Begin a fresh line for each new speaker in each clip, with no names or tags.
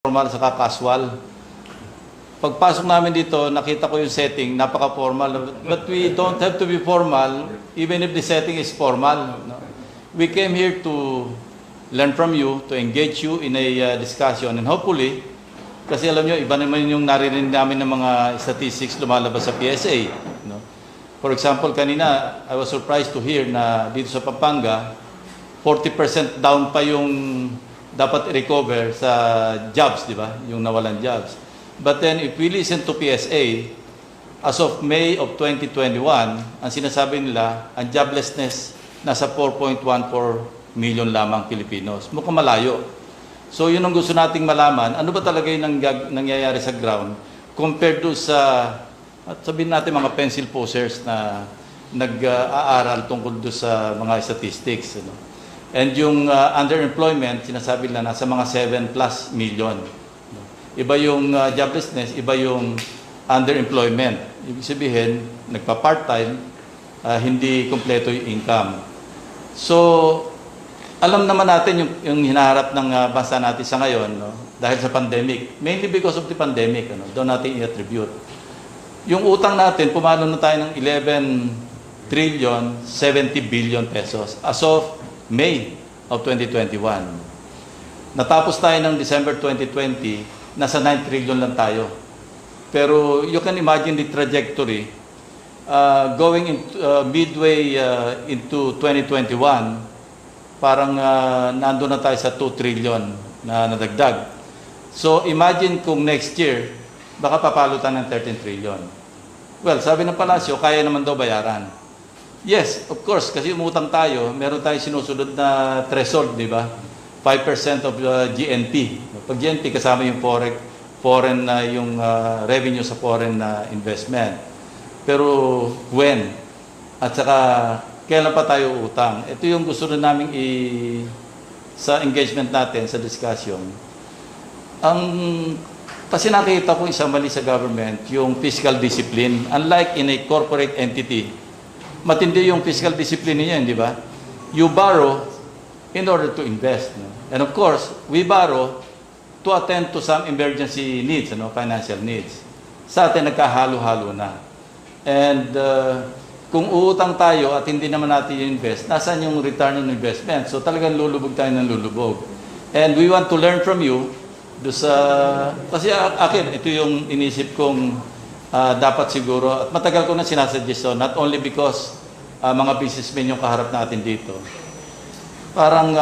formal sa casual. Pagpasok namin dito, nakita ko yung setting, napaka-formal. But we don't have to be formal even if the setting is formal. No? We came here to learn from you, to engage you in a discussion, and hopefully, kasi alam nyo, iba naman yung naririnig namin ng mga statistics lumalabas sa PSA. No? For example, kanina, I was surprised to hear na dito sa Pampanga, 40% down pa yung dapat i-recover sa jobs, di ba? Yung nawalan jobs. But then, if we listen to PSA, as of May of 2021, ang sinasabi nila, ang joblessness nasa 4.14 million lamang Pilipinos. Mukhang malayo. So, yun ang gusto nating malaman. Ano ba talaga yung nangyayari sa ground compared to sa, at sabihin natin mga pencil posers na nag-aaral tungkol do sa mga statistics. Ano? And yung underemployment, sinasabi nila nasa mga 7+ million. Iba yung joblessness, iba yung underemployment. Ibig sabihin, nagpa-part-time, hindi kompleto yung income. So, alam naman natin yung hinaharap ng bansa natin sa ngayon, no? Dahil sa pandemic. Mainly because of the pandemic, ano? Doon natin i-attribute. Yung utang natin, pumalo na tayo ng 11 trillion 70 billion pesos as of May of 2021. Natapos tayo ng December 2020, nasa 9 trillion lang tayo. Pero you can imagine the trajectory going into, midway into 2021, parang nandun na tayo sa 2 trillion na nadagdag. So imagine kung next year, baka papalutan ng 13 trillion. Well, sabi ng palasyo, kaya naman daw bayaran. Yes, of course, kasi umutang tayo, meron tayong sinusunod na threshold, di ba? 5% of GNP. Pag GNP, kasama yung foreign yung revenue sa foreign investment. Pero when? At saka, kailan pa tayo utang? Ito yung gusto na namin sa engagement natin, sa discussion. Kasi nakita ko isang mali sa government, yung fiscal discipline. Unlike in a corporate entity, matindi yung fiscal discipline niya, di ba? You borrow in order to invest. No? And of course, we borrow to attend to some emergency needs, financial needs. Sa atin, nagkahalo-halo na. And kung uutang tayo at hindi naman natin i-invest, nasaan yung return on investment? So talagang lulubog tayo ng lulubog. And we want to learn from you. Kasi akin, ito yung inisip kong dapat siguro, at matagal ko na sinasuggest, not only because mga businessmen yung kaharap natin dito. Parang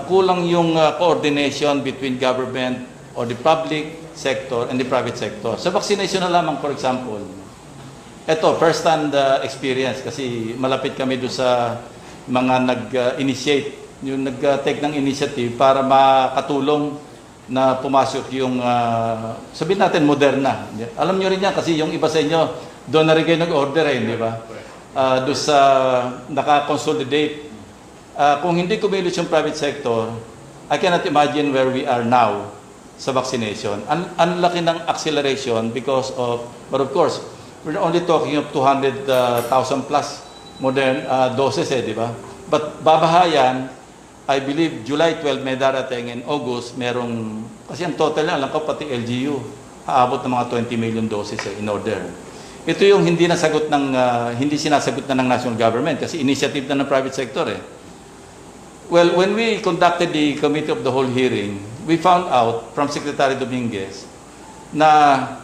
kulang yung coordination between government or the public sector and the private sector. Sa vaccination na lamang, for example, ito, first-hand experience kasi malapit kami doon sa mga nag-initiate, yung nag-take ng initiative para makatulong na pumasok yung, sabihin natin, Moderna. Alam nyo rin yan kasi yung iba sa inyo, doon na rin kayo nag-order di ba? Doon sa naka-consolidate. Kung hindi kumilos yung private sector, I cannot imagine where we are now sa vaccination. Ang laki ng acceleration because of, but of course, we're only talking of 200,000 plus modern doses, di ba? But babahayan, I believe July 12 may darating and August merong, kasi ang total na, alam ko pati LGU, aabot ng mga 20 million doses in order. Ito yung hindi nasagot ng, hindi sinasagot na ng national government kasi initiative na ng private sector Well, when we conducted the committee of the whole hearing, we found out from Secretary Dominguez na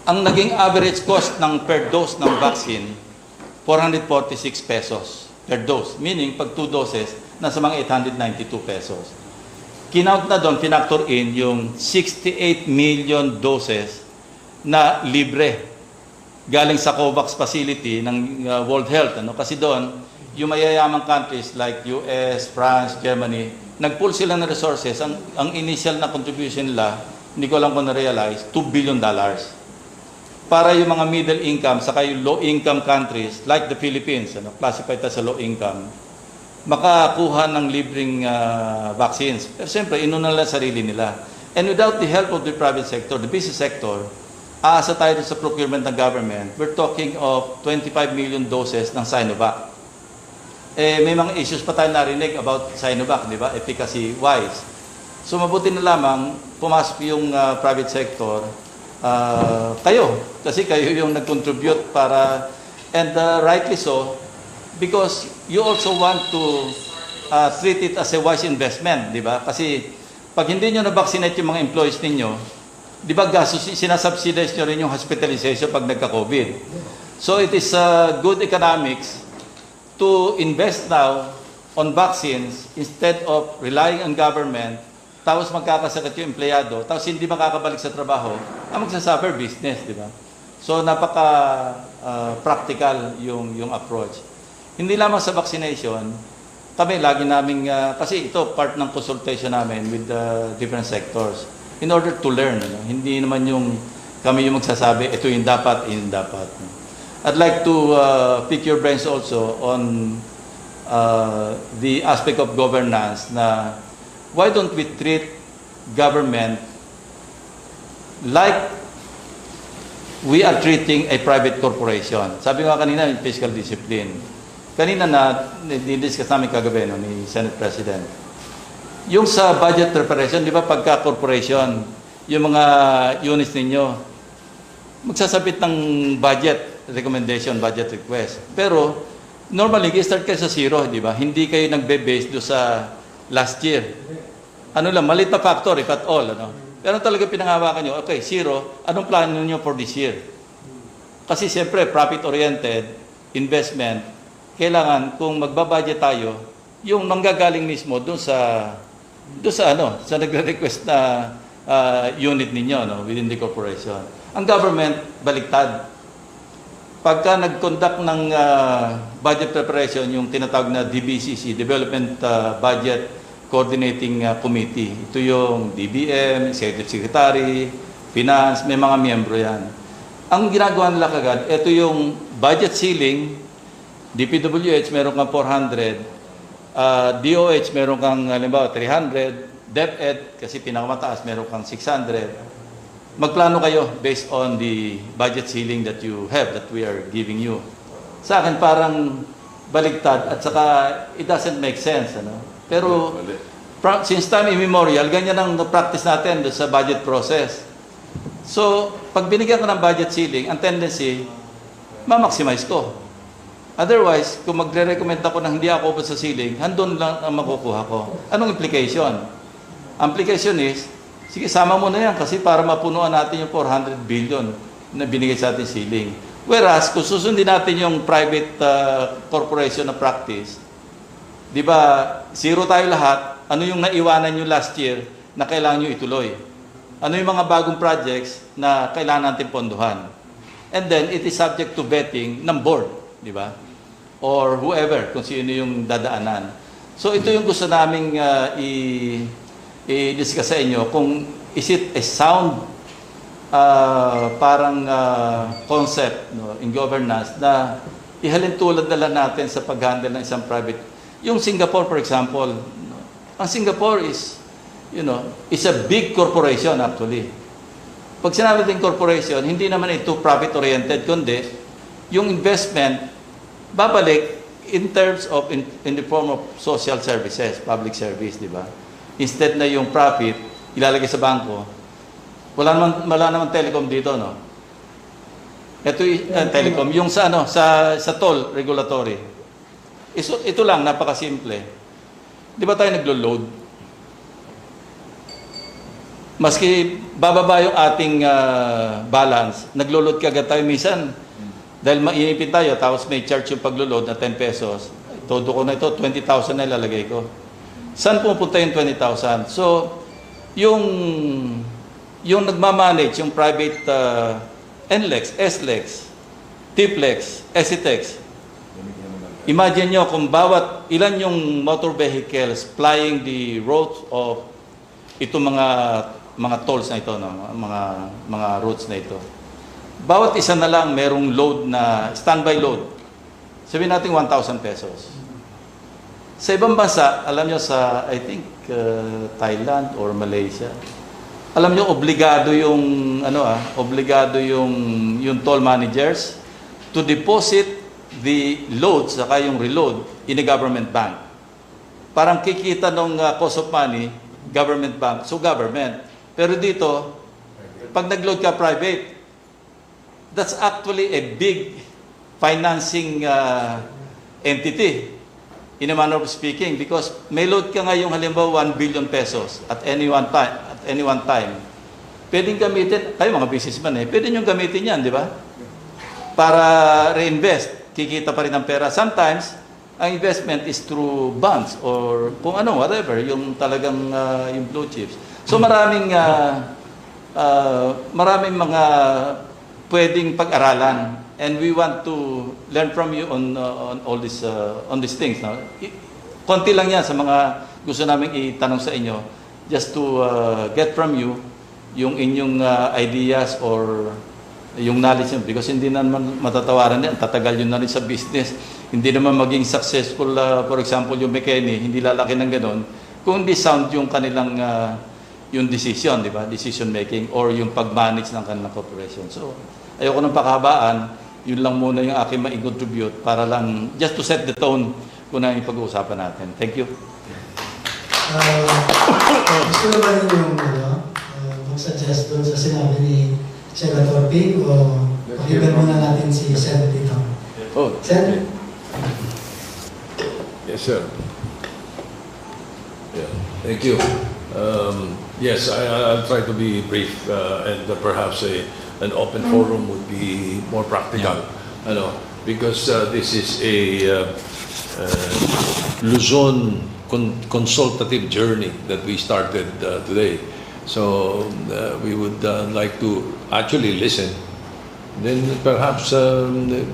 ang naging average cost ng per dose ng vaccine, 446 pesos per dose. Meaning, pag 2 doses, nasa mga 892 pesos. Kinount na doon, pinactor in yung 68 million doses na libre galing sa COVAX facility ng World Health. Kasi doon, yung mayayamang countries like US, France, Germany, nag-pool sila ng resources. Ang initial na contribution nila, hindi ko lang kung na-realize, $2 billion. Para yung mga middle income, saka yung low income countries, like the Philippines, classified as a low income, makakuha ng libreng vaccines. Pero siyempre, inuna nila sarili nila. And without the help of the private sector, the business sector, aasa tayo sa procurement ng government, we're talking of 25 million doses ng Sinovac. May mga issues pa tayo narinig about Sinovac, di ba? Efficacy-wise. So mabuti na lamang pumasok yung private sector, kayo, kasi kayo yung nag-contribute para, and rightly so, because you also want to treat it as a wise investment, di ba? Kasi pag hindi nyo na-vaccinate yung mga employees ninyo, di ba sinasubsidize nyo rin yung hospitalization pag nagka-COVID. So it is good economics to invest now on vaccines instead of relying on government, tapos magkakasakit yung empleyado, tapos hindi makakabalik sa trabaho, ang magsasuffer business, di ba? So napaka-practical yung approach. Hindi lamang sa vaccination, kami lagi naming, kasi ito part ng consultation namin with different sectors in order to learn. Hindi naman yung kami yung magsasabi, ito yung dapat, yung dapat. I'd like to pick your brains also on the aspect of governance na why don't we treat government like we are treating a private corporation? Sabi nga kanina, yung fiscal discipline. Kanina na, didiscuss namin kagabi ni Senate President. Yung sa budget preparation, di ba pagka corporation, yung mga units ninyo, magsasabit ng budget recommendation, budget request. Pero, normally, start kayo sa zero, di ba? Hindi kayo nagbe-base do sa last year. Ano lang, maliit na factor, if at all. Ano? Pero talaga pinangawakan nyo, okay, zero, anong plano nyo for this year? Kasi siyempre, profit-oriented, investment, kailangan kung magbabudget tayo, yung manggagaling mismo doon sa nagre-request na unit ninyo within the corporation. Ang government, baliktad. Pagka nag-conduct ng budget preparation, yung tinatawag na DBCC, Development Budget Coordinating Committee. Ito yung DBM, Executive Secretary, Finance, may mga miyembro yan. Ang ginagawa nila kagad, ito yung budget ceiling, DPWH meron kang 400, DOH meron kang halimbawa 300, DepEd kasi pinakamataas meron kang 600. Magplano kayo based on the budget ceiling that you have, that we are giving you. Sa akin parang baligtad at saka it doesn't make sense. Pero since time immemorial, ganyan ang practice natin sa budget process. So, pag binigyan ko ng budget ceiling, ang tendency, ma-maximize ko. Otherwise, kung magre-recommend ako na hindi ako ubos sa ceiling, handun lang ang makukuha ko. Anong implication? Implication is, sige, sama mo na yan kasi para mapunuan natin yung 400 billion na binigay sa ating ceiling. Whereas, kung susundin natin yung private corporation na practice, di ba, zero tayo lahat, ano yung naiwanan nyo last year na kailangan nyo ituloy? Ano yung mga bagong projects na kailangan natin ponduhan? And then, it is subject to vetting ng board, di ba? Or whoever, kung sino yung dadaanan. So, ito yung gusto naming i-discuss sa inyo kung is it a sound concept in governance na ihalin tulad na lang natin sa pag-handle ng isang private. Yung Singapore, for example, ang Singapore is, is a big corporation actually. Pag sinabi natin corporation, hindi naman ito profit-oriented, kundi yung investment babalik in terms of in the form of social services, public service, di ba? Instead na yung profit ilalagay sa bangko, wala naman telecom dito, no? Ito telecom, yung sa toll regulatory. Ito lang, napakasimple. Di ba tayo naglo-load? Maski bababa yung ating balance, naglo-load kagad tayo minsan. Dahil mainipin tayo, tapos may charge yung paglo-load na 10 pesos. Todo ko na ito, 20,000 na ilalagay ko. Saan pupunta yung 20,000? So, yung nagmamanage, yung private NLEX, SLEX, TPLEX, SETEX, imagine nyo kung ilan yung motor vehicles flying the roads of itong mga tolls na ito, mga routes na ito. Bawat isa na lang merong load na standby load. Sabihin natin 1,000 pesos. Sa ibang bansa, alam nyo sa, I think, Thailand or Malaysia, alam nyo, obligado yung toll managers to deposit the load, saka yung reload, in a government bank. Parang kikita ng cost of money government bank, so government. Pero dito, pag nag-load ka private, that's actually a big financing entity, in a manner of speaking, because may load ka ngayong halimbawa 1 billion pesos at any one time. Pwedeng gamitin, kayo mga businessman pwede nyo gamitin yan, di ba? Para reinvest, kikita pa rin ang pera. Sometimes, ang investment is through bonds or kung ano, whatever, yung talagang yung blue chips. So maraming mga pwedeng pag-aralan, and we want to learn from you on all this on these things. No? Konti lang yan sa mga gusto namin itanong sa inyo, just to get from you yung inyong ideas or yung knowledge nyo, because hindi naman matatawaran yan, tatagal yun na rin sa business. Hindi naman maging successful, for example, yung McKinney, hindi lalaki ng ganon, kung hindi sound yung kanilang yung decision, di ba? Decision making or yung pag-manage ng kanilang corporation. So, ayoko ng pakabaan, yun lang muna yung aking ma-contribute para lang, just to set the tone kung na yung pag-uusapan natin. Thank you.
Gusto naman yung mag-suggest doon sa sinabi ni Senator Ping o pag-iban muna natin si Senator Tito.
Oh,
Sen?
yes, sir. Yeah, thank you. Yes, I'll try to be brief and perhaps an open forum would be more practical. Yeah. Because this is a Luzon consultative journey that we started today. So we would like to actually listen, then perhaps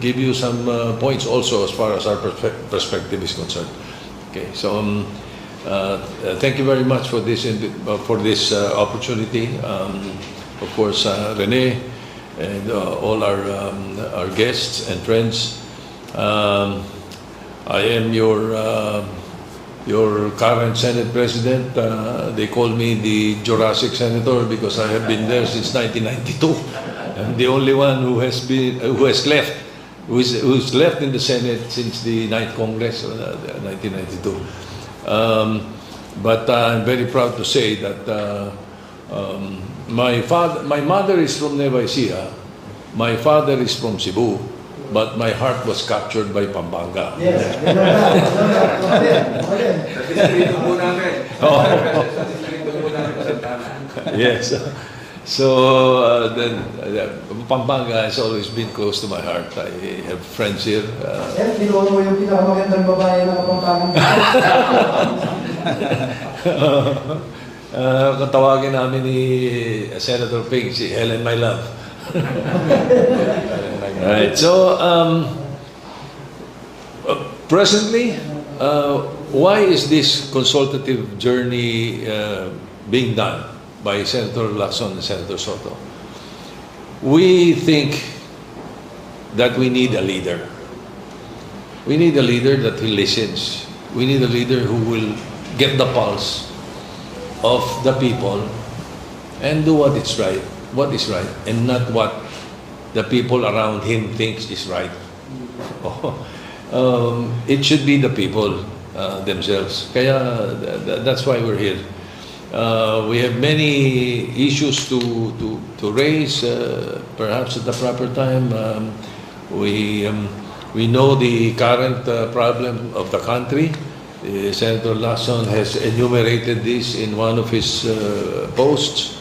give you some points also as far as our perspective is concerned. Okay, so thank you very much for this opportunity. Of course, Rene and all our guests and friends. I am your current Senate President. They call me the Jurassic Senator because I have been there since 1992. I'm the only one who has left in the Senate since the 9th Congress, 1992. But I'm very proud to say that my mother is from Nueva Ecija, my father is from Cebu, but my heart was captured by Pampanga.
Yes.
Yes. So then Pampanga has always been close to my heart. I have friends here.
Pinuha mo yung pinakamagandang babae na Kapampangan.
Katawagin namin ni Senator Ping, si Helen, my love. Right. So presently, why is this consultative journey being done by Senator Lacson and Senator Sotto? We think that we need a leader. We need a leader that listens. We need a leader who will get the pulse of the people and do what is right, and not what the people around him thinks is right. It should be the people themselves. Kaya that's why we're here. We have many issues to raise, perhaps at the proper time. We know the current problem of the country. Senator Lacson has enumerated this in one of his posts.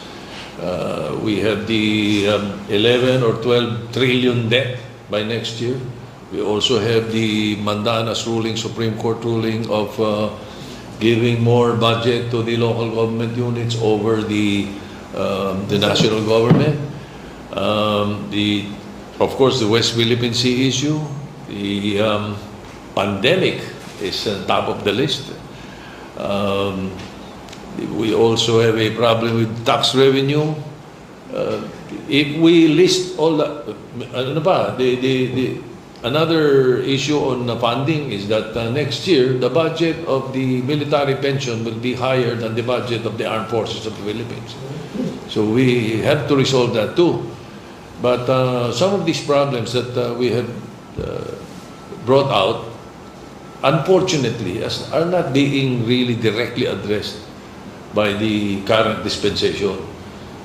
We have the 11 or 12 trillion debt by next year. We also have the Mandanas ruling, Supreme Court ruling of giving more budget to the local government units over the national government. Of course, the West Philippine Sea issue. The pandemic is on top of the list. We also have a problem with tax revenue. If we list all another issue on the funding is that next year, the budget of the military pension will be higher than the budget of the armed forces of the Philippines. So we have to resolve that too. But some of these problems that we have brought out, unfortunately, are not being really directly addressed by the current dispensation.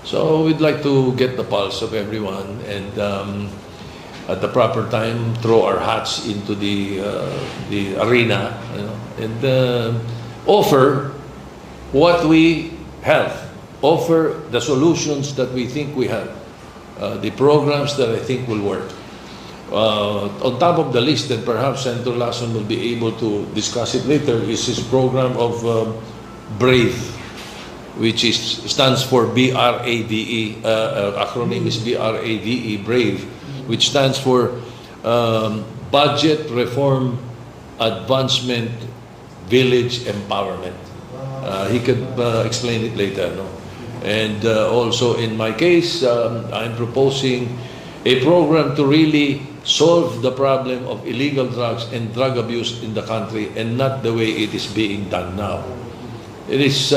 So we'd like to get the pulse of everyone and at the proper time throw our hats into the arena, and offer what we have, offer the solutions that we think we have, the programs that I think will work. On top of the list, and perhaps Senator Lacson will be able to discuss it later, is his program of BRAVE, which stands for BRAVE, acronym is BRAVE, BRAVE, which stands for Budget Reform Advancement Village Empowerment. He could explain it later, no? And also in my case, I'm proposing a program to really solve the problem of illegal drugs and drug abuse in the country, and not the way it is being done now. It is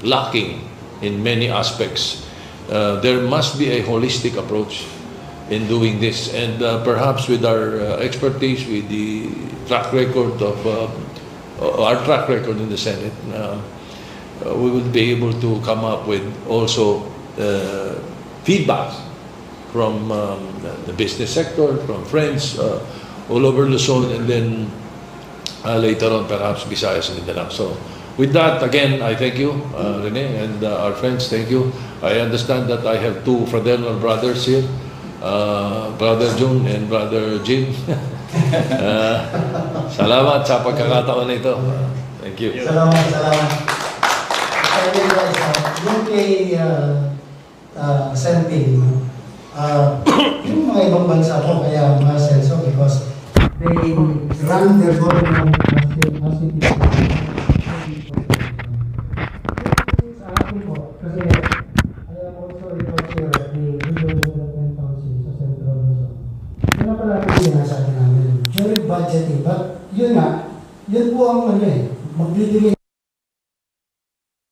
lacking in many aspects. There must be a holistic approach in doing this, and perhaps with our expertise, with the track record of our track record in the Senate, we will be able to come up with also feedback from the business sector, from friends all over Luzon, and then later on perhaps Visayas and Mindanao. So with that, again, I thank you, Rene, and our friends, thank you. I understand that I have two fraternal brothers here, Brother June and Brother Jim. Salamat sa pagkakataon na ito. Thank you.
Salamat. Yung kay Senting, yung mga ibang bansa po kaya masenso because they run their government as it is. Sa akin po, kasi I am also a co-chair of the Regional Development Council sa Central Luzon. Yun na pala po sinasabi namin. Very budgeting, but yun nga, yun po ang magbibigay